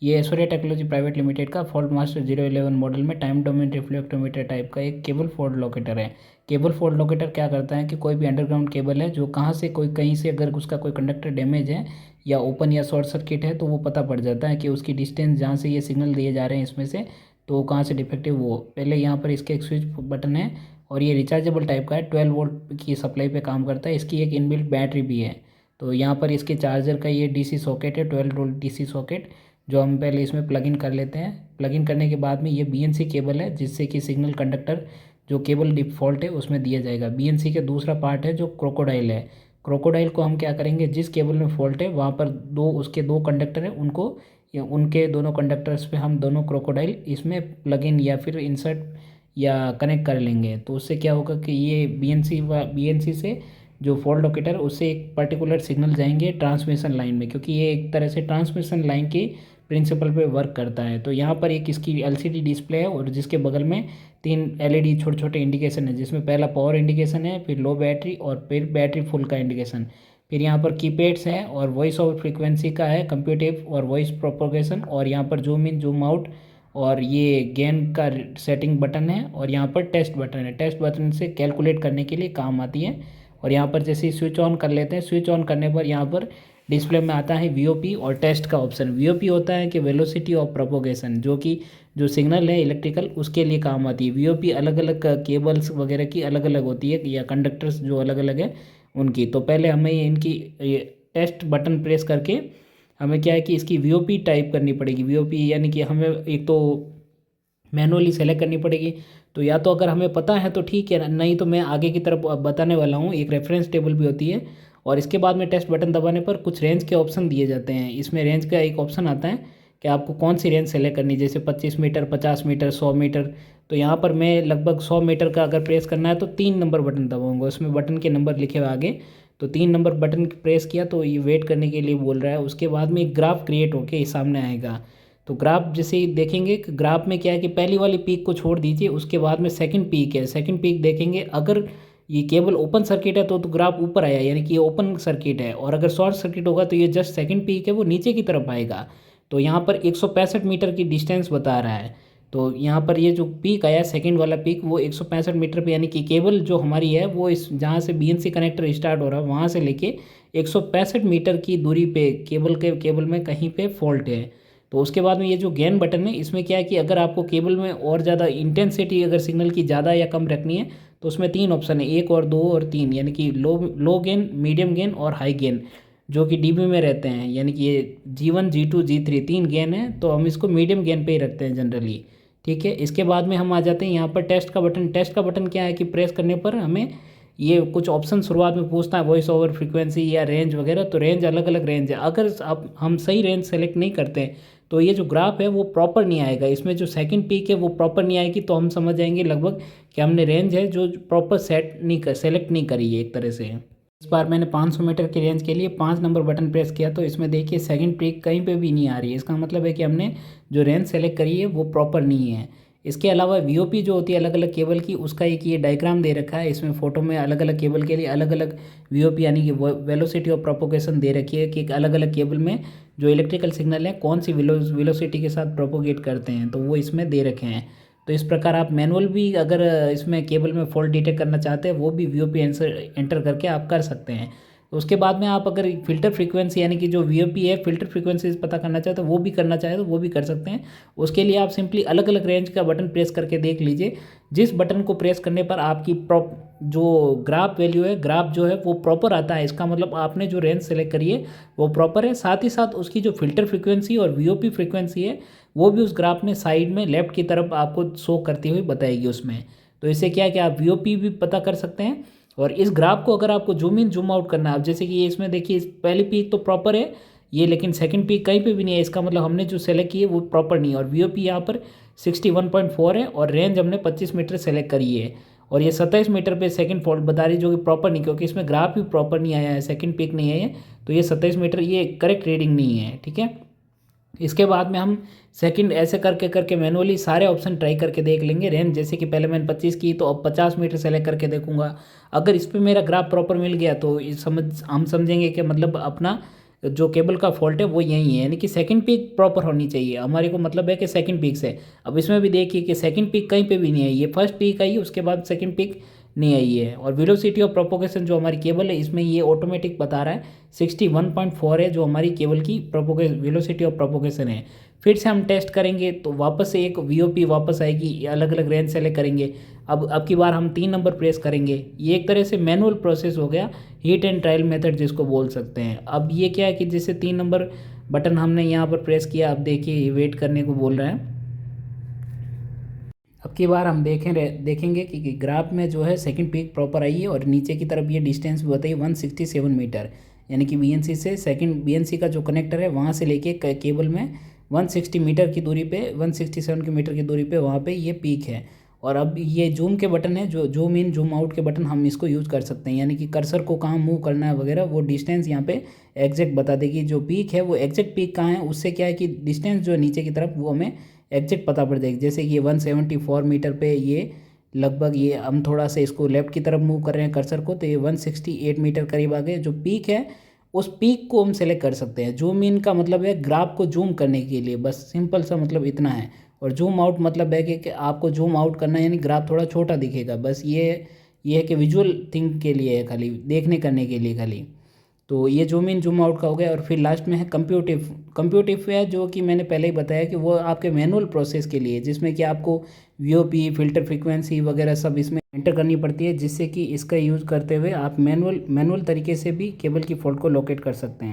ये Aishwarya technology private limited का fault master 011 model में टाइम डोमेन रिफ्लेक्टोमीटर टाइप का एक केबल फॉल्ट लोकेटर है। केबल फॉल्ट लोकेटर क्या करता है कि कोई भी अंडरग्राउंड केबल है जो कहाँ से कोई कहीं से अगर उसका कोई कंडक्टर डैमेज है या ओपन या शॉर्ट सर्किट है तो वो पता पड़ जाता है कि उसकी डिस्टेंस जहाँ से ये सिग्नल दिए जा रहे हैं इसमें से तो कहाँ से डिफेक्टिव वो पहले यहाँ पर इसके एक स्विच बटन है और ये रिचार्जेबल टाइप का है। 12 वोल्ट की सप्लाई पे काम करता है। इसकी एक इनबिल्ट बैटरी भी है। तो यहाँ पर इसके चार्जर का ये डीसी सॉकेट है, 12 वोल्ट डीसी सॉकेट, जो हम पहले इसमें प्लग इन कर लेते हैं। प्लग इन करने के बाद में ये बीएनसी केबल है जिससे कि सिग्नल कंडक्टर जो केबल डिफ़ॉल्ट है उसमें दिया जाएगा। बीएनसी का दूसरा पार्ट है जो क्रोकोडाइल है। क्रोकोडाइल को हम क्या करेंगे, जिस केबल में फॉल्ट है वहाँ पर उसके दो कंडक्टर हैं, उनको या उनके दोनों कंडक्टर्स पे हम दोनों क्रोकोडाइल इसमें प्लग इन या फिर इंसर्ट या कनेक्ट कर लेंगे। तो उससे क्या होगा कि ये बीएनसी से जो फॉल्ट लोकेटर उससे एक पर्टिकुलर सिग्नल जाएंगे ट्रांसमिशन लाइन में, क्योंकि ये एक तरह से ट्रांसमिशन लाइन की प्रिंसिपल पे वर्क करता है। तो यहाँ पर एक इसकी एलसीडी डिस्प्ले है और जिसके बगल में 3 एलईडी छोटे छोटे इंडिकेशन है, जिसमें पहला पावर इंडिकेशन है, फिर लो बैटरी और फिर बैटरी फुल का इंडिकेशन। फिर यहाँ पर कीपैड्स हैं और वॉइस ओवर फ्रीक्वेंसी का है, कंप्यूटिव और वॉइस प्रोपोगेशन, और यहाँ पर जूम इन जूम आउट और ये गेन का सेटिंग बटन है, और यहाँ पर टेस्ट बटन है। टेस्ट बटन से कैलकुलेट करने के लिए काम आती है। और यहाँ पर जैसे स्विच ऑन कर लेते हैं, स्विच ऑन करने पर यहाँ पर डिस्प्ले में आता है वीओपी और टेस्ट का ऑप्शन। वीओपी होता है कि वेलोसिटी ऑफ प्रोपोगेशन, जो कि जो सिग्नल है इलेक्ट्रिकल उसके लिए काम आती है। वीओपी अलग अलग केबल्स वगैरह की अलग अलग होती है या कंडक्टर्स जो अलग अलग है उनकी। तो पहले हमें इनकी टेस्ट बटन प्रेस करके हमें क्या है कि इसकी वीओपी टाइप करनी पड़ेगी। वीओपी यानी कि हमें एक तो मैनुअली सेलेक्ट करनी पड़ेगी। तो या तो अगर हमें पता है तो ठीक है, नहीं तो मैं आगे की तरफ बताने वाला हूँ। एक रेफरेंस टेबल भी होती है और इसके बाद में टेस्ट बटन दबाने पर कुछ रेंज के ऑप्शन दिए जाते हैं। इसमें रेंज का एक ऑप्शन आता है कि आपको कौन सी रेंज सेलेक्ट करनी है, जैसे 25 मीटर, 50 मीटर, 100 मीटर। तो यहाँ पर मैं लगभग 100 मीटर का अगर प्रेस करना है तो 3 नंबर बटन दबाऊंगा, उसमें बटन के नंबर लिखे हुए आगे। तो 3 नंबर बटन प्रेस किया तो ये वेट करने के लिए बोल रहा है। उसके बाद में एक ग्राफ क्रिएट होके सामने आएगा। तो ग्राफ जैसे ही देखेंगे कि ग्राफ में क्या है कि पहली वाली पीक को छोड़ दीजिए, उसके बाद में सेकंड पीक है। सेकंड पीक देखेंगे, अगर ये केबल ओपन सर्किट है तो ग्राफ ऊपर आया, यानी कि ये ओपन सर्किट है, और अगर शॉर्ट सर्किट होगा तो ये जस्ट सेकंड पीक है वो नीचे की तरफ आएगा। तो यहाँ पर 165 मीटर की डिस्टेंस बता रहा है। तो यहाँ पर ये जो पीक आया सेकंड वाला पीक वो 165 मीटर पे, यानी कि केबल जो हमारी है वो इस जहाँ से बीएनसी कनेक्टर स्टार्ट हो रहा है वहाँ से लेके 165 मीटर की दूरी पे केबल में कहीं पे फॉल्ट है। तो उसके बाद में ये जो गेन बटन है इसमें क्या है कि अगर आपको केबल में और ज़्यादा इंटेंसिटी अगर सिग्नल की ज़्यादा या कम रखनी है तो उसमें 3 ऑप्शन है, 1 और 2 और 3, यानी कि लो गेन, मीडियम गेन और हाई गेन, जो कि डीबी में रहते हैं। यानी कि ये G1, G2, G3 3 गेन है, तो हम इसको मीडियम गेन पे ही रखते हैं जनरली। ठीक है, इसके बाद में हम आ जाते हैं यहाँ पर टेस्ट का बटन। टेस्ट का बटन क्या है कि प्रेस करने पर हमें ये कुछ ऑप्शन शुरुआत में पूछता है, वॉइस ओवर फ्रीक्वेंसी या रेंज वगैरह। तो रेंज अलग अलग रेंज है, अगर आप हम सही रेंज सेलेक्ट नहीं करते हैं तो ये जो ग्राफ है वो प्रॉपर नहीं आएगा। इसमें जो सेकंड पीक है वो प्रॉपर नहीं आएगी, तो हम समझ जाएंगे लगभग कि हमने रेंज है जो प्रॉपर सेलेक्ट नहीं करी है एक तरह से। इस बार मैंने 500 मीटर की रेंज के लिए 5 नंबर बटन प्रेस किया तो इसमें देखिए सेकंड पीक कहीं पे भी नहीं आ रही है। इसका मतलब है कि हमने जो रेंज सेलेक्ट करी है वो प्रॉपर नहीं है। इसके अलावा वीओपी जो होती है अलग अलग केबल की, उसका एक ये डायग्राम दे रखा है। इसमें फोटो में अलग अलग केबल के लिए अलग अलग वीओपी यानी कि वेलोसिटी ऑफ प्रोपोगेशन दे रखी है कि अलग अलग केबल में जो इलेक्ट्रिकल सिग्नल है कौन सी वेलोसिटी के साथ प्रोपोगेट करते हैं, तो वो इसमें दे रखे हैं। तो इस प्रकार आप मैनुअल भी अगर इसमें केबल में फॉल्ट डिटेक्ट करना चाहते हैं वो भी वीओपी एंटर करके आप कर सकते हैं। तो उसके बाद में आप अगर फ़िल्टर फ्रीक्वेंसी यानी कि जो वीओपी है फ़िल्टर फ्रीक्वेंसी पता करना चाहते हैं वो भी करना चाहे तो वो भी कर सकते हैं। उसके लिए आप सिंपली अलग अलग रेंज का बटन प्रेस करके देख लीजिए। जिस बटन को प्रेस करने पर आपकी जो ग्राफ वैल्यू है, ग्राफ जो है वो प्रॉपर आता है, इसका मतलब आपने जो रेंज सेलेक्ट करी है वो प्रॉपर है। साथ ही साथ उसकी जो फ़िल्टर फ्रीक्वेंसी और वीओपी फ्रीक्वेंसी है वो भी उस ग्राफ में साइड में लेफ्ट की तरफ आपको शो करती हुई बताएगी उसमें। तो इससे क्या है कि आप वीओपी भी पता कर सकते हैं। और इस ग्राफ को अगर आपको जूम इन जूम आउट करना है, आप जैसे कि ये इसमें देखिए पहली पीक तो प्रॉपर है ये, लेकिन सेकंड पीक कहीं पे भी नहीं है, इसका मतलब हमने जो सेलेक्ट की है वो प्रॉपर नहीं है। और वीओपी यहाँ पर 61.4 है और रेंज हमने 25 मीटर सेलेक्ट करी है। और ये 27 मीटर पे सेकंड फॉल्ट बता रही है जो कि प्रॉपर नहीं, क्योंकि इसमें ग्राफ भी प्रॉपर नहीं आया है, सेकंड पीक नहीं है, तो ये 27 मीटर ये करेक्ट रीडिंग नहीं है। ठीक है, इसके बाद में हम सेकंड ऐसे करके करके मैनुअली सारे ऑप्शन ट्राई करके देख लेंगे। रेंज जैसे कि पहले मैंने 25 की तो अब 50 मीटर सेलेक्ट करके देखूंगा। अगर इस पर मेरा ग्राफ प्रॉपर मिल गया तो हम समझेंगे कि मतलब अपना जो केबल का फॉल्ट है वो यही है, यानी कि सेकंड पीक प्रॉपर होनी चाहिए। हमारे को मतलब है कि सेकंड पीक से, अब इसमें भी देखिए कि सेकंड पीक कहीं पे भी नहीं आई, ये फर्स्ट पीक आई है, उसके बाद सेकंड पीक नहीं आई है। और वेलोसिटी ऑफ प्रोपोगेशन जो हमारी केबल है इसमें ये ऑटोमेटिक बता रहा है 61.4 है जो हमारी केबल की वेलोसिटी ऑफ प्रोपोगेशन है। फिर से हम टेस्ट करेंगे तो वापस से एक वीओपी वापस आएगी, अलग अलग रेंज सेलेक्ट करेंगे। अब की बार हम 3 नंबर प्रेस करेंगे। ये एक तरह से मैनुअल प्रोसेस हो गया, हीट एंड ट्रायल मेथड जिसको बोल सकते हैं। अब ये क्या है कि जैसे 3 नंबर बटन हमने यहाँ पर प्रेस किया, अब देखिए ये वेट करने को बोल रहा है। अब की बार हम देखेंगे कि ग्राफ में जो है सेकंड पीक प्रॉपर आई है और नीचे की तरफ ये डिस्टेंस भी बताइए 167 मीटर, यानी कि बीएनसी से सेकंड बीएनसी का जो कनेक्टर है वहाँ से लेके केबल में 160 मीटर की दूरी पे 167 की मीटर की दूरी पे वहाँ पे ये पीक है। और अब ये जूम के बटन है, जो जूम इन जूम आउट के बटन हम इसको यूज़ कर सकते हैं, यानी कि कर्सर को कहाँ मूव करना है वगैरह वो डिस्टेंस यहाँ पे एग्जैक्ट बता देगी। जो पीक है वो एग्जैक्ट पीक कहाँ है, उससे क्या है कि डिस्टेंस जो है नीचे की तरफ वो हमें एग्जैक्ट पता पड़ जाएगी। जैसे कि ये 174 मीटर पे ये लगभग, ये हम थोड़ा सा इसको लेफ्ट की तरफ मूव कर रहे हैं कर्सर को तो ये 168 मीटर करीब आ गए। जो पीक है उस पीक को हम सेलेक्ट कर सकते हैं। जूम इन का मतलब है ग्राफ को जूम करने के लिए, बस सिंपल सा मतलब इतना है। और जूम आउट मतलब है कि आपको जूम आउट करना है, यानी ग्राफ थोड़ा छोटा दिखेगा, बस ये है कि विजुअल थिंग के लिए है, खाली देखने करने के लिए खाली। तो ये जूम इन जूम आउट का हो गया। और फिर लास्ट में है कंप्यूटिव। कंप्यूटिव है जो कि मैंने पहले ही बताया कि वो आपके मैनुअल प्रोसेस के लिए, जिसमें कि आपको वीओपी फिल्टर फ्रीक्वेंसी वगैरह सब इसमें एंटर करनी पड़ती है, जिससे कि इसका यूज़ करते हुए आप मैनुअल तरीके से भी केबल की फॉल्ट को लोकेट कर सकते हैं।